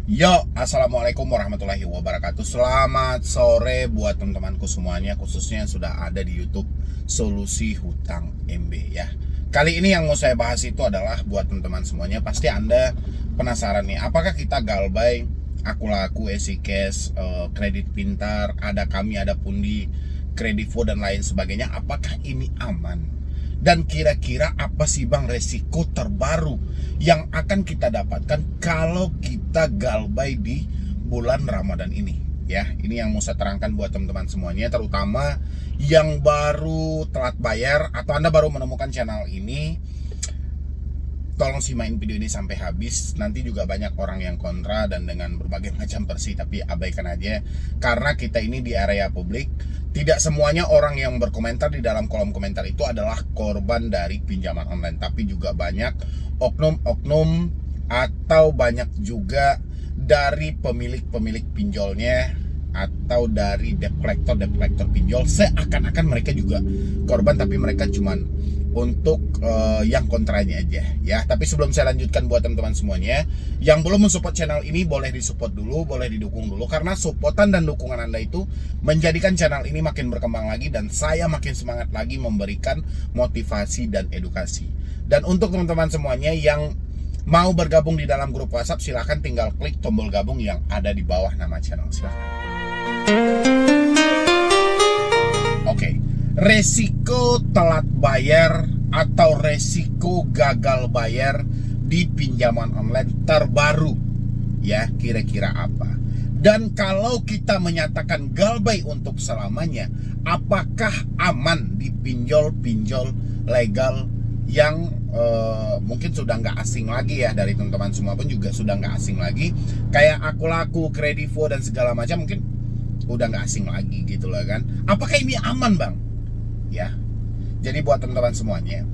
Yo, assalamualaikum warahmatullahi wabarakatuh. Selamat sore buat teman-temanku semuanya, khususnya yang sudah ada di YouTube Solusi Hutang MB ya. Kali ini yang mau saya bahas itu adalah buat teman-teman semuanya. Pasti Anda penasaran nih, apakah kita Galbay, Aku Laku, EasyCash, Kredit Pintar, ada Kami, ada Pundi, Kredivo dan lain sebagainya. Apakah ini aman? Dan kira-kira apa sih bang resiko terbaru yang akan kita dapatkan kalau kita Galbay di bulan Ramadan ini? Ya, ini yang mau saya terangkan buat teman-teman semuanya, terutama yang baru telat bayar atau Anda baru menemukan channel ini. Tolong simain video ini sampai habis. Nanti juga banyak orang yang kontra dan dengan berbagai macam versi, tapi abaikan aja karena kita ini di area publik. Tidak semuanya orang yang berkomentar di dalam kolom komentar itu adalah korban dari pinjaman online, tapi juga banyak oknum-oknum atau banyak juga dari pemilik-pemilik pinjolnya atau dari debt collector pinjol, seakan-akan mereka juga korban, tapi mereka cuman untuk yang kontranya aja ya. Tapi sebelum saya lanjutkan, buat teman-teman semuanya yang belum mensupport channel ini, boleh disupport dulu, boleh didukung dulu, karena supportan dan dukungan Anda itu menjadikan channel ini makin berkembang lagi dan saya makin semangat lagi memberikan motivasi dan edukasi. Dan untuk teman-teman semuanya yang mau bergabung di dalam grup WhatsApp, silahkan tinggal klik tombol gabung yang ada di bawah nama channel. Silahkan. Oke. Resiko telat bayar atau resiko gagal bayar di pinjaman online terbaru ya, kira-kira apa? Dan kalau kita menyatakan Galbay untuk selamanya, apakah aman di pinjol-pinjol legal yang mungkin sudah nggak asing lagi ya, dari teman-teman semua pun juga sudah nggak asing lagi, kayak Aku Laku, Kredivo dan segala macam mungkin udah nggak asing lagi gitu loh kan. Apakah ini aman bang? Ya, jadi buat teman-teman semuanya,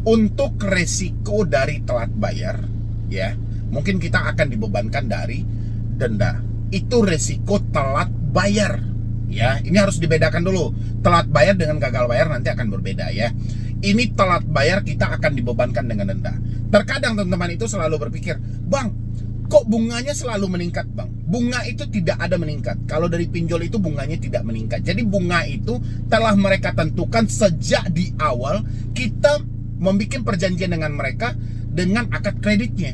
untuk resiko dari telat bayar, ya, mungkin kita akan dibebankan dari denda. Itu resiko telat bayar, ya. Ini harus dibedakan dulu. Telat bayar dengan gagal bayar nanti akan berbeda ya. Ini telat bayar kita akan dibebankan dengan denda. Terkadang teman-teman itu selalu berpikir, bang, kok bunganya selalu meningkat bang? Bunga itu tidak ada meningkat. Kalau dari pinjol itu bunganya tidak meningkat. Jadi bunga itu telah mereka tentukan sejak di awal kita membuat perjanjian dengan mereka dengan akad kreditnya.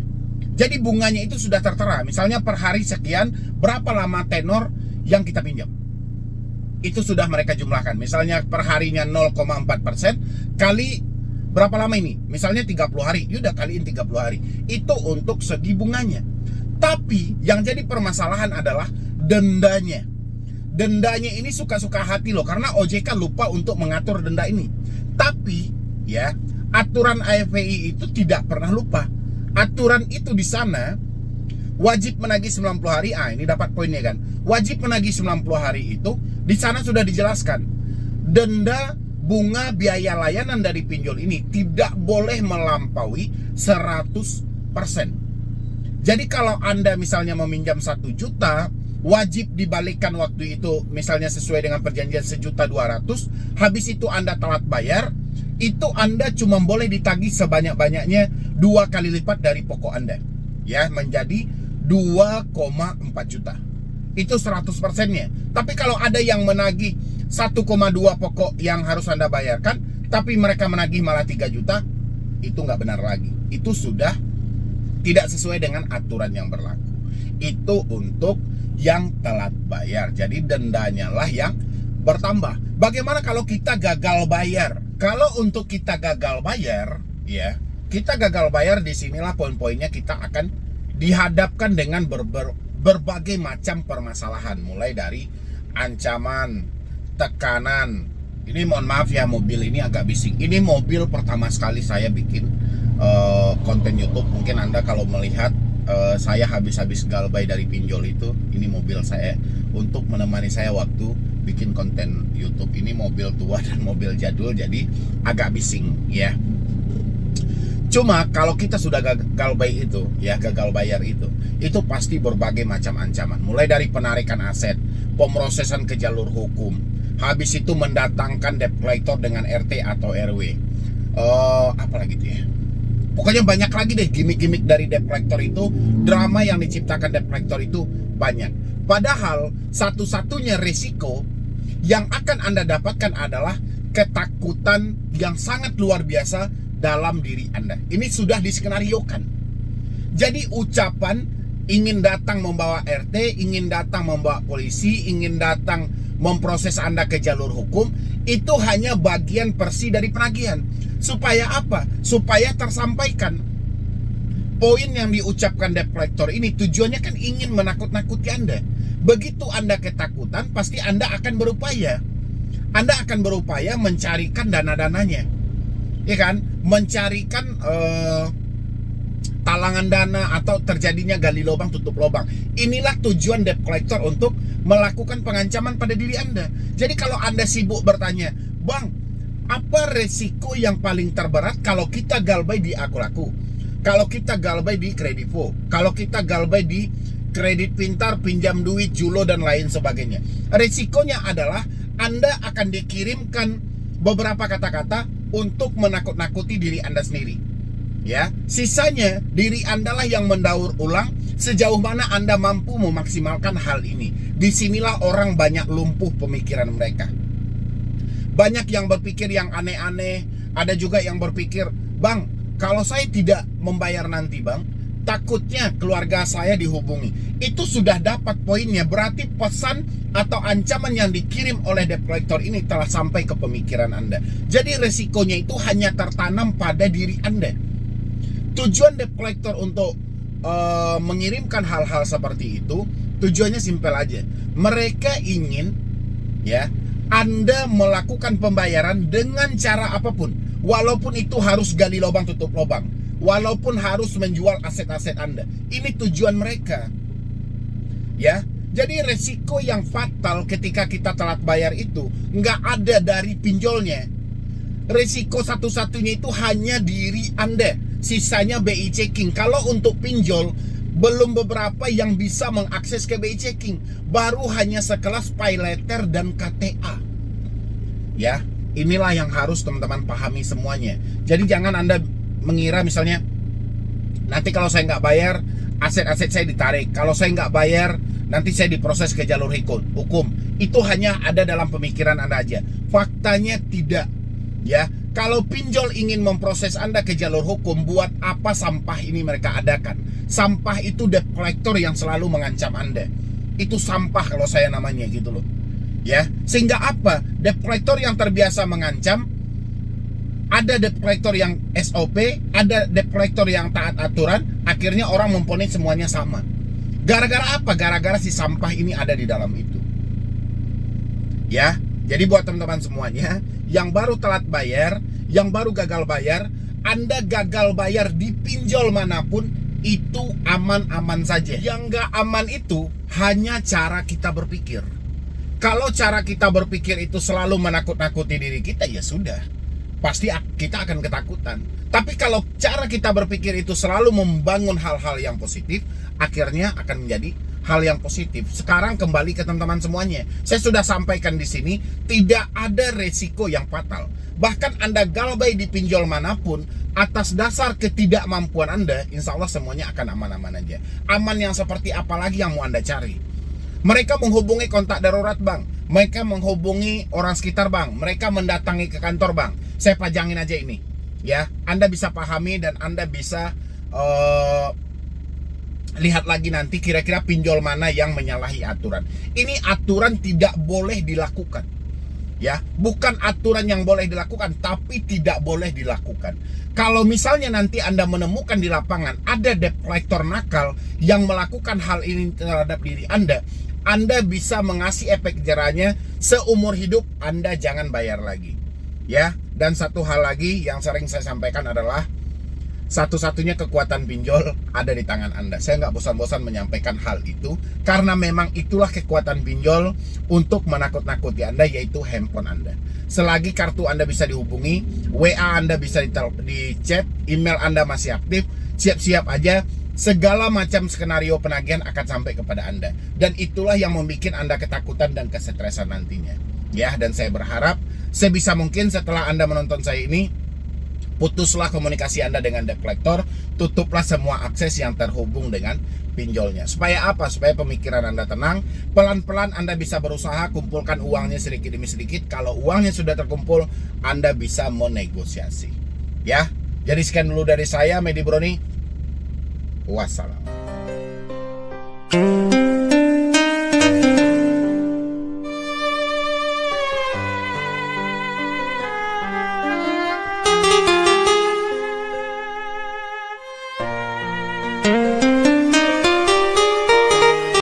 Jadi bunganya itu sudah tertera. Misalnya per hari sekian, berapa lama tenor yang kita pinjam. Itu sudah mereka jumlahkan. Misalnya per harinya 0,4% kali berapa lama ini? Misalnya 30 hari. Yaudah kaliin 30 hari. Itu untuk segi bunganya. Tapi yang jadi permasalahan adalah dendanya. Dendanya ini suka-suka hati loh, karena OJK lupa untuk mengatur denda ini. Tapi ya, aturan AFPI itu tidak pernah lupa. Aturan itu di sana wajib menagih 90 hari. Ini dapat poinnya kan. Wajib menagih 90 hari itu di sana sudah dijelaskan. Denda, bunga, biaya layanan dari pinjol ini tidak boleh melampaui 100%. Jadi kalau Anda misalnya meminjam 1 juta, wajib dibalikan waktu itu misalnya sesuai dengan perjanjian 1.200.000. Habis itu Anda telat bayar, itu Anda cuma boleh ditagih sebanyak-banyaknya 2 kali lipat dari pokok Anda. Ya, menjadi 2,4 juta. Itu 100%-nya. Tapi kalau ada yang menagih 1,2 pokok yang harus Anda bayarkan, tapi mereka menagih malah 3 juta, itu nggak benar lagi. Itu sudah tidak sesuai dengan aturan yang berlaku. Itu untuk yang telat bayar. Jadi dendanya lah yang bertambah. Bagaimana kalau kita gagal bayar? Kalau untuk kita gagal bayar, ya, kita gagal bayar, disinilah poin-poinnya kita akan dihadapkan dengan berbagai macam permasalahan. Mulai dari ancaman, tekanan. Ini mohon maaf ya, mobil ini agak bising. Ini mobil pertama sekali saya bikin konten YouTube. Mungkin Anda kalau melihat saya habis-habis Galbay dari pinjol itu, ini mobil saya untuk menemani saya waktu bikin konten YouTube. Ini mobil tua dan mobil jadul, jadi agak bising ya. Cuma kalau kita sudah Galbay itu ya, gagal bayar itu pasti berbagai macam ancaman. Mulai dari penarikan aset, pemrosesan ke jalur hukum, habis itu mendatangkan debt collector dengan RT atau RW, apa lagi tuh ya, Pokoknya banyak lagi deh gimmick-gimmick dari debt collector itu, drama yang diciptakan debt collector itu banyak. Padahal satu-satunya risiko yang akan Anda dapatkan adalah ketakutan yang sangat luar biasa dalam diri Anda. Ini sudah diskenariokan. Jadi ucapan ingin datang membawa RT, ingin datang membawa polisi, ingin datang memproses Anda ke jalur hukum, itu hanya bagian persi dari penagihan. Supaya apa? Supaya tersampaikan. Poin yang diucapkan debt collector ini tujuannya kan ingin menakut-nakuti Anda. Begitu Anda ketakutan, pasti Anda akan berupaya. Anda akan berupaya mencarikan dana-dananya, ya kan? Mencarikan talangan dana atau terjadinya gali lubang tutup lubang. Inilah tujuan debt collector untuk melakukan pengancaman pada diri Anda. Jadi kalau Anda sibuk bertanya, "Bang, apa resiko yang paling terberat kalau kita galbay di Aku-Laku? Kalau kita galbay di Kredivo? Kalau kita galbay di Kredit Pintar, pinjam duit, Julo, dan lain sebagainya?" Resikonya adalah Anda akan dikirimkan beberapa kata-kata untuk menakut-nakuti diri Anda sendiri. Ya, sisanya diri Anda lah yang mendaur ulang sejauh mana Anda mampu memaksimalkan hal ini. Disinilah orang banyak lumpuh pemikiran mereka. Banyak yang berpikir yang aneh-aneh. Ada juga yang berpikir, "Bang, kalau saya tidak membayar nanti, Bang, takutnya keluarga saya dihubungi." Itu sudah dapat poinnya. Berarti pesan atau ancaman yang dikirim oleh debt collector ini telah sampai ke pemikiran Anda. Jadi resikonya itu hanya tertanam pada diri Anda. Tujuan debt collector untuk mengirimkan hal-hal seperti itu, tujuannya simpel aja. Mereka ingin, ya, Anda melakukan pembayaran dengan cara apapun. Walaupun itu harus gali lubang tutup lubang, walaupun harus menjual aset-aset Anda. Ini tujuan mereka. Ya, jadi resiko yang fatal ketika kita telat bayar itu nggak ada dari pinjolnya. Resiko satu-satunya itu hanya diri Anda. Sisanya BI checking. Kalau untuk pinjol, belum beberapa yang bisa mengakses ke BI checking. Baru hanya sekelas pay letter dan KTA. Ya, inilah yang harus teman-teman pahami semuanya. Jadi jangan Anda mengira misalnya, nanti kalau saya nggak bayar, aset-aset saya ditarik. Kalau saya nggak bayar, nanti saya diproses ke jalur hukum. Itu hanya ada dalam pemikiran Anda aja. Faktanya tidak. Ya, kalau pinjol ingin memproses Anda ke jalur hukum, buat apa sampah ini mereka adakan? Sampah itu debt collector yang selalu mengancam Anda. Itu sampah kalau saya namanya gitu loh. Ya, sehingga apa? Debt collector yang terbiasa mengancam, ada debt collector yang SOP, ada debt collector yang taat aturan, akhirnya orang memponis semuanya sama. Gara-gara apa? Gara-gara si sampah ini ada di dalam itu. Ya, jadi buat teman-teman semuanya yang baru telat bayar, yang baru gagal bayar, Anda gagal bayar di pinjol manapun, itu aman-aman saja. Yang gak aman itu hanya cara kita berpikir. Kalau cara kita berpikir itu selalu menakut-nakuti diri kita, ya sudah, pasti kita akan ketakutan. Tapi kalau cara kita berpikir itu selalu membangun hal-hal yang positif, akhirnya akan menjadi hal yang positif. Sekarang kembali ke teman-teman semuanya. Saya sudah sampaikan di sini, tidak ada resiko yang fatal. Bahkan Anda galbay di pinjol manapun, atas dasar ketidakmampuan Anda, insya Allah semuanya akan aman-aman aja. Aman yang seperti apa lagi yang mau Anda cari? Mereka menghubungi kontak darurat Bang, mereka menghubungi orang sekitar Bang, mereka mendatangi ke kantor Bang. Saya pajangin aja ini, ya. Anda bisa pahami dan Anda bisa lihat lagi nanti kira-kira pinjol mana yang menyalahi aturan. Ini aturan tidak boleh dilakukan, ya. Bukan aturan yang boleh dilakukan, tapi tidak boleh dilakukan. Kalau misalnya nanti Anda menemukan di lapangan ada debt collector nakal yang melakukan hal ini terhadap diri Anda bisa mengasih efek jerahnya seumur hidup. Anda jangan bayar lagi, ya. Dan satu hal lagi yang sering saya sampaikan adalah, satu-satunya kekuatan pinjol ada di tangan Anda. Saya nggak bosan-bosan menyampaikan hal itu, karena memang itulah kekuatan pinjol untuk menakut-nakuti Anda, yaitu handphone Anda. Selagi kartu Anda bisa dihubungi, WA Anda bisa di chat, email Anda masih aktif, siap-siap aja. Segala macam skenario penagihan akan sampai kepada Anda. Dan itulah yang membuat Anda ketakutan dan kesetresan nantinya. Ya, dan saya berharap sebisa mungkin setelah Anda menonton saya ini, Putuslah komunikasi Anda dengan debt collector, tutuplah semua akses yang terhubung dengan pinjolnya. Supaya apa? Supaya pemikiran Anda tenang, pelan-pelan Anda bisa berusaha kumpulkan uangnya sedikit demi sedikit. Kalau uangnya sudah terkumpul, Anda bisa menegosiasi. Ya, jadi sekian dulu dari saya, Medi Broni. Wassalam.